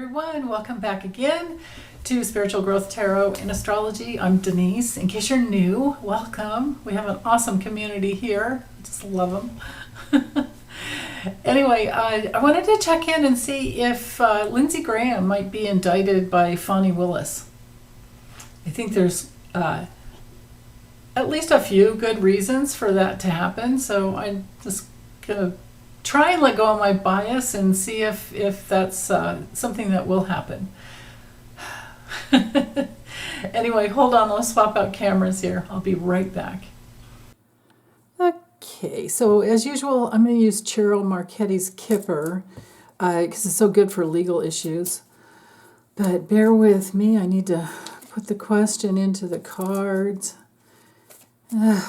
Everyone, welcome back again to Spiritual Growth Tarot and Astrology. I'm Denise. In case you're new, welcome. We have an awesome community here. I just love them. Anyway, I wanted to check in and see if Lindsey Graham might be indicted by Fani Willis. I think there's at least a few good reasons for that to happen, so I'm just going to try and let go of my bias and see if that's something that will happen. Anyway, hold on, let's swap out cameras here. I'll be right back. Okay, so as usual, I'm going to use Cheryl Marchetti's Kipper because it's so good for legal issues. But bear with me, I need to put the question into the cards.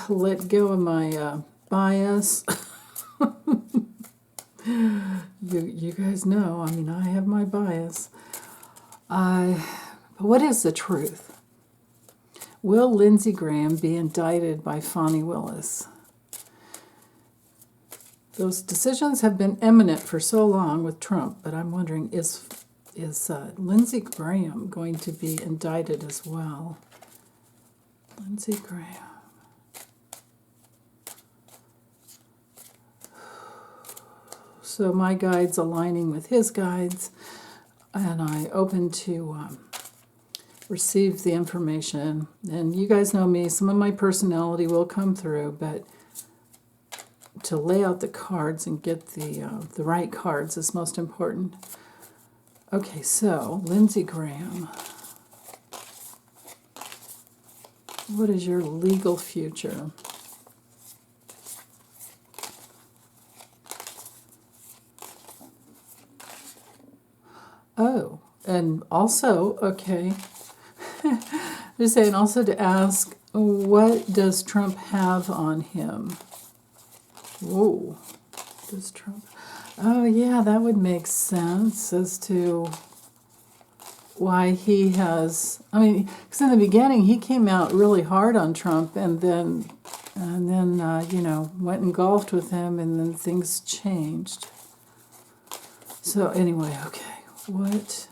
Let go of my bias. You guys know, I mean, I have my bias. But what is the truth? Will Lindsey Graham be indicted by Fani Willis? Those decisions have been imminent for so long with Trump, but I'm wondering, is Lindsey Graham going to be indicted as well? Lindsey Graham. So my guide's aligning with his guides, and I open to receive the information. And you guys know me, some of my personality will come through, but to lay out the cards and get the right cards is most important. Okay, so Lindsey Graham, what is your legal future? Oh, and also, okay, they're saying also to ask, what does Trump have on him? Whoa, does Trump? Oh, yeah, that would make sense as to why he has, I mean, because in the beginning he came out really hard on Trump and then went and golfed with him, and then things changed. So anyway, okay. What?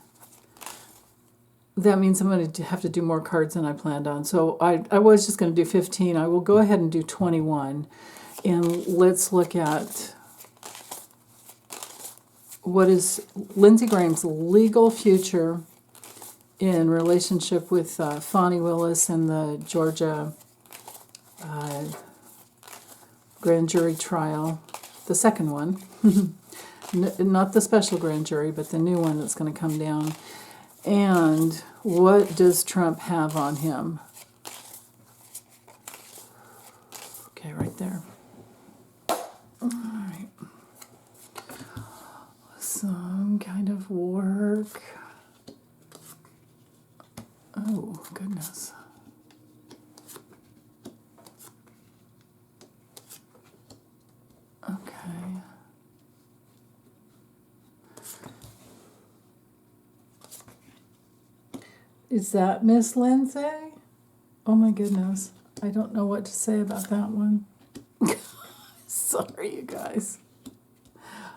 That means I'm going to have to do more cards than I planned on. So I was just going to do 15. I will go ahead and do 21. And let's look at what is Lindsey Graham's legal future in relationship with Fani Willis and the Georgia grand jury trial, the second one. Not the special grand jury, but the new one that's going to come down. And what does Trump have on him? Okay, right there. All right. Some kind of work. Oh, goodness. Okay. Is that Miss Lindsay? Oh my goodness. I don't know what to say about that one. Sorry, you guys.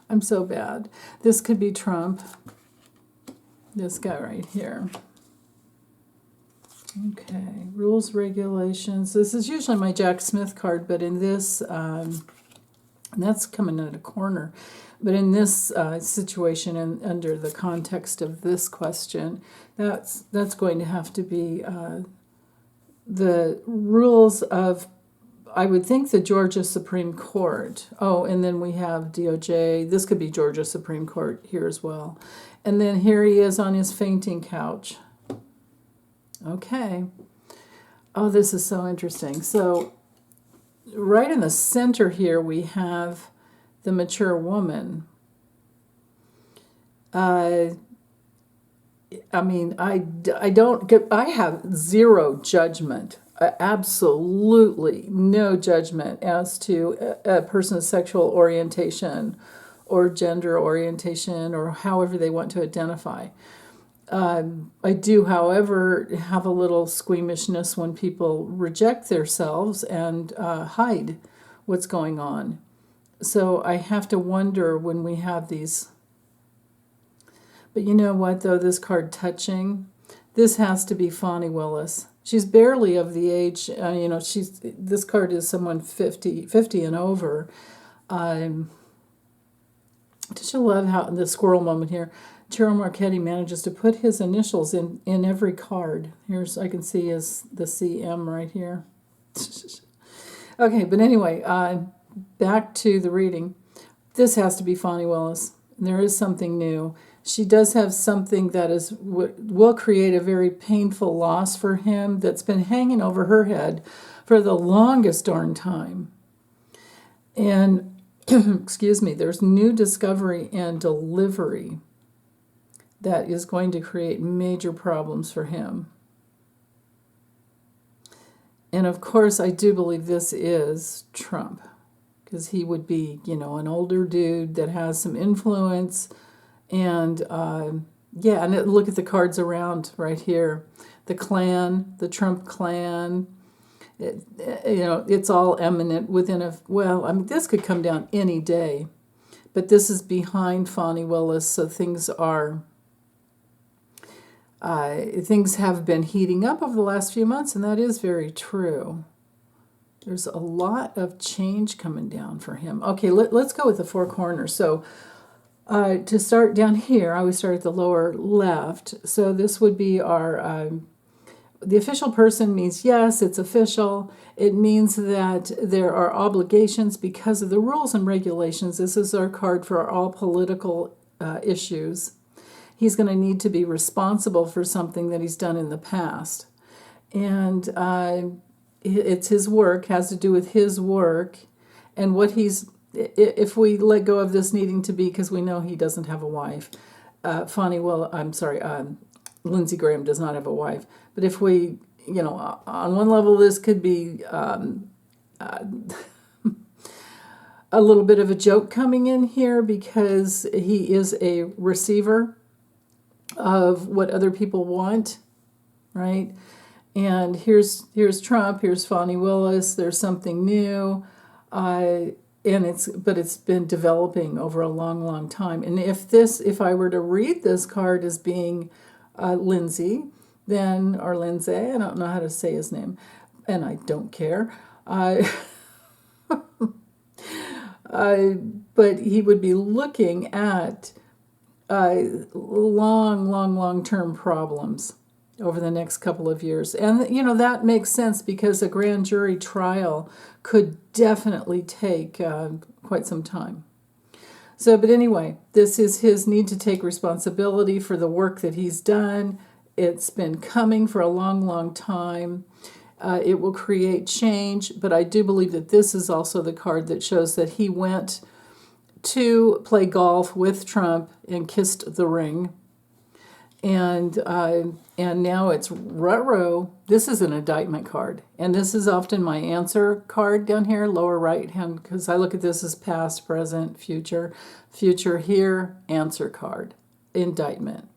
I'm so bad. This could be Trump. This guy right here. Okay. Rules, regulations. This is usually my Jack Smith card, but in this, and that's coming at a corner. But in this situation, and under the context of this question, that's going to have to be the rules of, I would think, the Georgia Supreme Court. Oh, and then we have DOJ. This could be Georgia Supreme Court here as well. And then here he is on his fainting couch. Okay. Oh, this is so interesting. So right in the center here we have the mature woman. I mean, I have zero judgment, absolutely no judgment as to a person's sexual orientation or gender orientation or however they want to identify. I do, however, have a little squeamishness when people reject themselves and hide what's going on. So I have to wonder when we have these But you know what, though, this card touching, this has to be Fani Willis. She's barely of the age, this card is someone 50 and over. Did you love how the squirrel moment here? Gerald Marchetti manages to put his initials in every card. Here's, I can see the CM right here. Okay, but anyway, back to the reading. This has to be Fani Willis. There is something new. She does have something that will create a very painful loss for him that's been hanging over her head for the longest darn time. And, excuse me, there's new discovery and delivery that is going to create major problems for him. And of course, I do believe this is Trump, because he would be, an older dude that has some influence. And and look at the cards around right here. The clan, the Trump clan, it's all eminent within this could come down any day. But this is behind Fani Willis, so things have been heating up over the last few months, and that is very true. There's a lot of change coming down for him. Okay, let's go with the four corners. So to start down here, I always start at the lower left. So this would be our, the official person means yes, it's official. It means that there are obligations because of the rules and regulations. This is our card for all political issues. He's going to need to be responsible for something that he's done in the past. And it's his work, has to do with his work. And what if we let go of this needing to be, because we know he doesn't have a wife. Lindsey Graham does not have a wife. But if we, on one level, this could be a little bit of a joke coming in here because he is a receiver of what other people want, right? And here's Trump, here's Fani Willis, there's something new, and it's been developing over a long, long time. And if I were to read this card as being Lindsey, or Lindsay, I don't know how to say his name, and I don't care. But he would be looking at long-term problems over the next couple of years. And, that makes sense because a grand jury trial could definitely take quite some time. So, but anyway, this is his need to take responsibility for the work that he's done. It's been coming for a long, long time. It will create change, but I do believe that this is also the card that shows that he went to play golf with Trump and kissed the ring. And now it's ruh-roh. This is an indictment card. And this is often my answer card down here, lower right hand, because I look at this as past, present, future. Future here, answer card, indictment.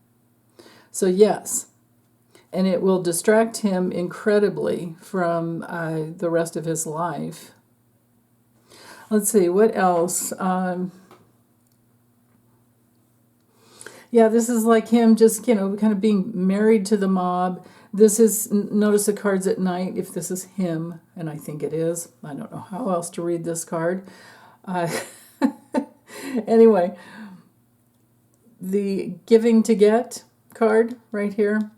So yes, and it will distract him incredibly from the rest of his life. Let's see, what else? This is like him just, kind of being married to the mob. This is, notice the cards at night, if this is him, and I think it is. I don't know how else to read this card. Anyway, the giving to get card right here,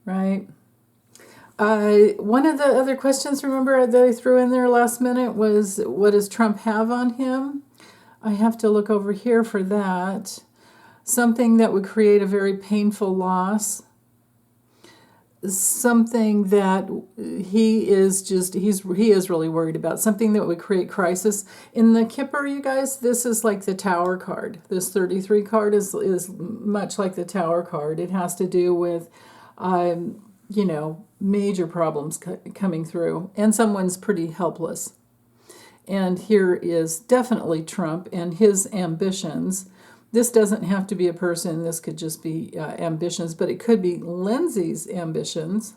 right? One of the other questions, remember, that I threw in there last minute was, what does Trump have on him? I have to look over here for that. Something that would create a very painful loss. Something that he is really worried about. Something that would create crisis. In the Kipper, you guys, this is like the Tower card. This 33 card is much like the Tower card. It has to do with, major problems coming through. And someone's pretty helpless. And here is definitely Trump and his ambitions. This doesn't have to be a person. This could just be ambitions, but it could be Lindsey's ambitions.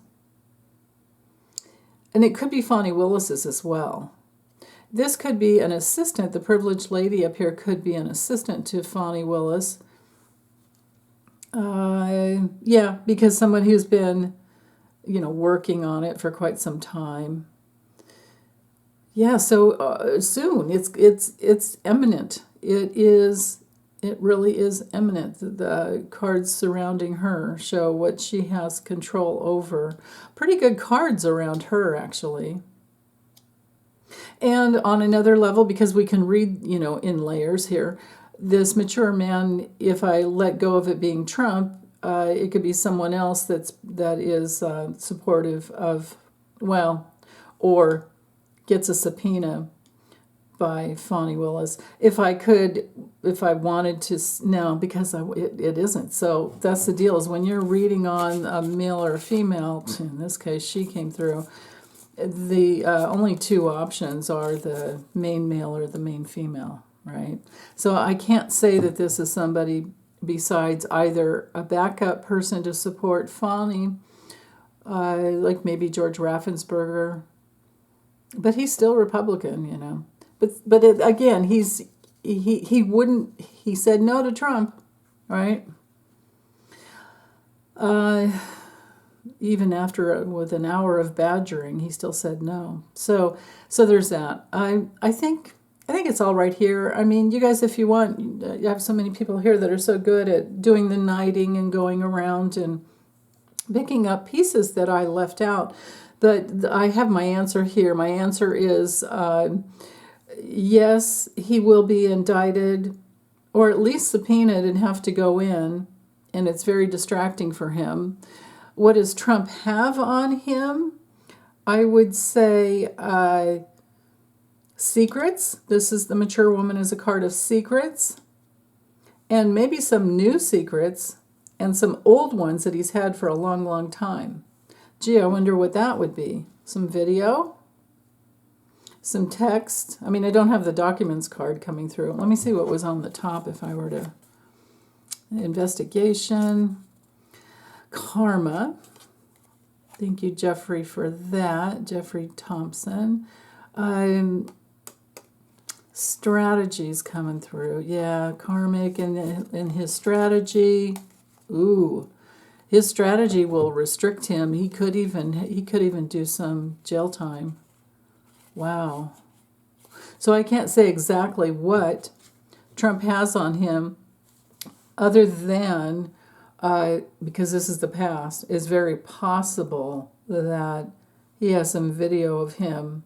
And it could be Fani Willis's as well. This could be an assistant. The privileged lady up here could be an assistant to Fani Willis. Yeah, because someone who's been, working on it for quite some time. Yeah, so soon it's imminent. It really is imminent. The cards surrounding her show what she has control over. Pretty good cards around her, actually. And on another level, because we can read, in layers here, this mature man, if I let go of it being Trump, it could be someone else that is supportive of, well, or gets a subpoena by Fani Willis. If I wanted to, no, because it isn't. So that's the deal, is when you're reading on a male or a female, in this case she came through, the only two options are the main male or the main female, right? So I can't say that this is somebody besides either a backup person to support Fani, like maybe George Raffensperger, but he's still Republican, But again, he wouldn't. He said no to Trump, right? Even after with an hour of badgering, he still said no. So there's that. I think it's all right here. I mean, you guys, if you want, you have so many people here that are so good at doing the knighting and going around and picking up pieces that I left out. But I have my answer here. My answer is yes, he will be indicted, or at least subpoenaed and have to go in, and it's very distracting for him. What does Trump have on him? I would say secrets. This is the mature woman as a card of secrets, and maybe some new secrets and some old ones that he's had for a long, long time. Gee, I wonder what that would be. Some video? Some text? I mean, I don't have the documents card coming through. Let me see what was on the top if I were to... Investigation. Karma. Thank you, Jeffrey, for that. Jeffrey Thompson. Strategies coming through. Yeah, karmic and his strategy. Ooh. His strategy will restrict him. He could even do some jail time. Wow. So I can't say exactly what Trump has on him, other than, because this is the past, it's very possible that he has some video of him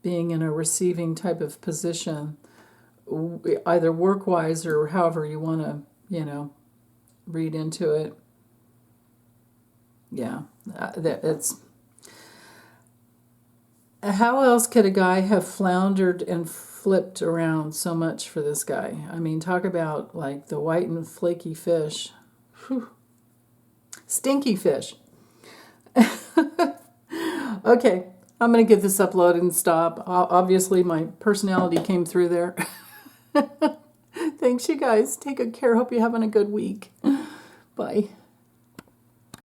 being in a receiving type of position, either work-wise or however you want to, read into it. Yeah, it's... How else could a guy have floundered and flipped around so much for this guy? I mean, talk about like the white and flaky fish. Whew. Stinky fish. Okay, I'm going to get this uploaded and stop. Obviously, my personality came through there. Thanks, you guys. Take good care. Hope you're having a good week. Bye.